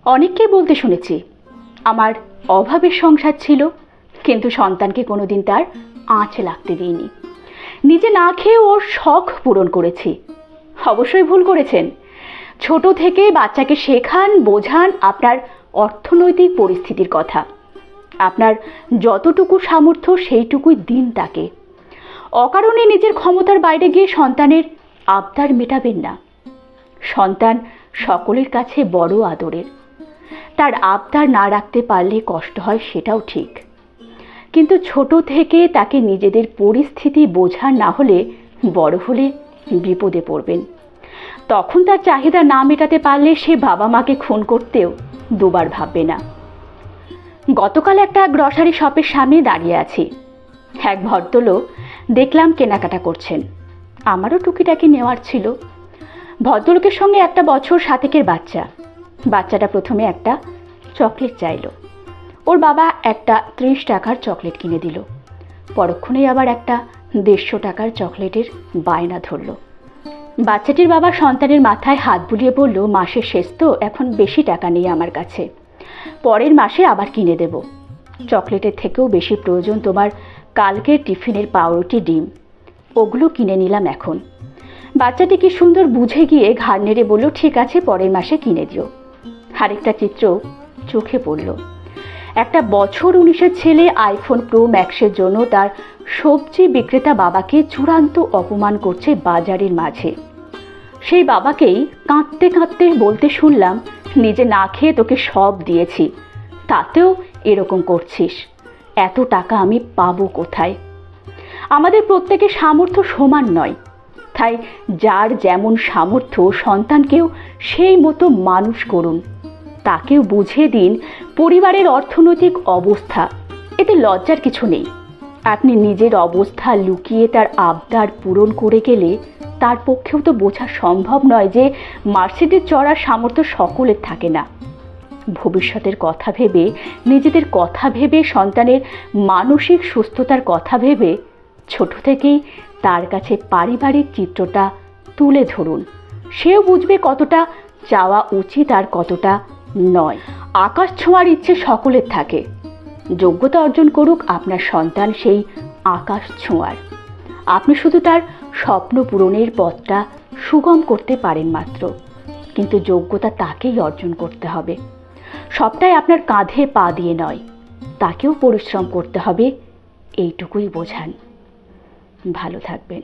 অনেককেই বলতে শুনেছি আমার অভাবের সংসার ছিল, কিন্তু সন্তানকে কোনোদিন তার আঁচ লাগতে দিইনি। নিজে না খেয়ে ওর শখ পূরণ করেছি। অবশ্যই ভুল করেছেন। ছোট থেকে বাচ্চাকে শেখান, বোঝান আপনার অর্থনৈতিক পরিস্থিতির কথা। আপনার যতটুকু সামর্থ্য সেইটুকুই দিন তাকে। অকারণে নিজের ক্ষমতার বাইরে গিয়ে সন্তানের আবদার মেটাবেন না। সন্তান সকলের কাছে বড় আদরের। তার আবদার না রাখতে পারলে কষ্ট হয়, সেটাও ঠিক, কিন্তু ছোট থেকে তাকে নিজেদের পরিস্থিতি বোঝা না হলে বড় হলে বিপদে পড়বেন। তখন তার চাহিদা না মেটাতে পারলে সে বাবা মাকে খুন করতেও দুবার ভাববে না। গতকাল একটা গ্রসারি শপের সামনে দাঁড়িয়ে আছি। এক ভদ্রলোক দেখলাম কেনাকাটা করছেন। আমারও টুকিটাকি নেওয়ার ছিল। ভদ্রলোকের সঙ্গে 1 বছর 7 বাচ্চা। বাচ্চাটা প্রথমে একটা চকলেট চাইল। ওর বাবা একটা 30 টাকার চকলেট কিনে দিল। পরক্ষণেই আবার একটা 150 টাকার চকলেটের বায়না ধরল। বাচ্চাটির বাবা সন্তানের মাথায় হাত বুলিয়ে বলল, মাসের শেষ তো, এখন বেশি টাকা নেই আমার কাছে, পরের মাসে আবার কিনে দেব। চকলেটের থেকেও বেশি প্রয়োজন তোমার কালকের টিফিনের পাউরুটি, ডিম, ওগুলো কিনে নিলাম এখন। বাচ্চাটি কি সুন্দর বুঝে গিয়ে ঘাড় নেড়ে বলল, ঠিক আছে, পরের মাসে কিনে দিও। আরেকটা চিত্র চোখে পড়ল। একটা বছর 19-এর ছেলে আইফোন প্রো ম্যাক্সের জন্য তার সবজি বিক্রেতা বাবাকে চূড়ান্ত অপমান করছে বাজারের মাঝে। সেই বাবাকেই কাঁদতে কাঁদতে বলতে শুনলাম, নিজে না খেয়ে তোকে সব দিয়েছি, তাতেও এরকম করছিস, এত টাকা আমি পাবো কোথায়? আমাদের প্রত্যেকের সামর্থ্য সমান নয়, তাই যার যেমন সামর্থ্য সন্তানকেও সেই মতো মানুষ করুন। তাকেও বুঝিয়ে দিন পরিবারের অর্থনৈতিক অবস্থা, এতে লজ্জার কিছু নেই। আপনি নিজের অবস্থা লুকিয়ে তার আবদার পূরণ করে গেলে তার পক্ষেও তো বোঝা সম্ভব নয় যে মার্সিডিজ চড়ার সামর্থ্য সকলের থাকে না। ভবিষ্যতের কথা ভেবে, নিজেদের কথা ভেবে, সন্তানের মানসিক সুস্থতার কথা ভেবে ছোট থেকেই তার কাছে পারিবারিক চিত্রটা তুলে ধরুন। সেও বুঝবে কতটা চাওয়া উচিত আর কতটা নয়। আকাশ ছোঁয়ার ইচ্ছে সকলের থাকে। যোগ্যতা অর্জন করুক আপনার সন্তান সেই আকাশ ছোঁয়ার। আপনি শুধু তার স্বপ্ন পূরণের পথটা সুগম করতে পারেন মাত্র, কিন্তু যোগ্যতা তাকেই অর্জন করতে হবে। সবটাই আপনার কাঁধে পা দিয়ে নয়, তাকেও পরিশ্রম করতে হবে, এইটুকুই বোঝান। ভালো থাকবেন।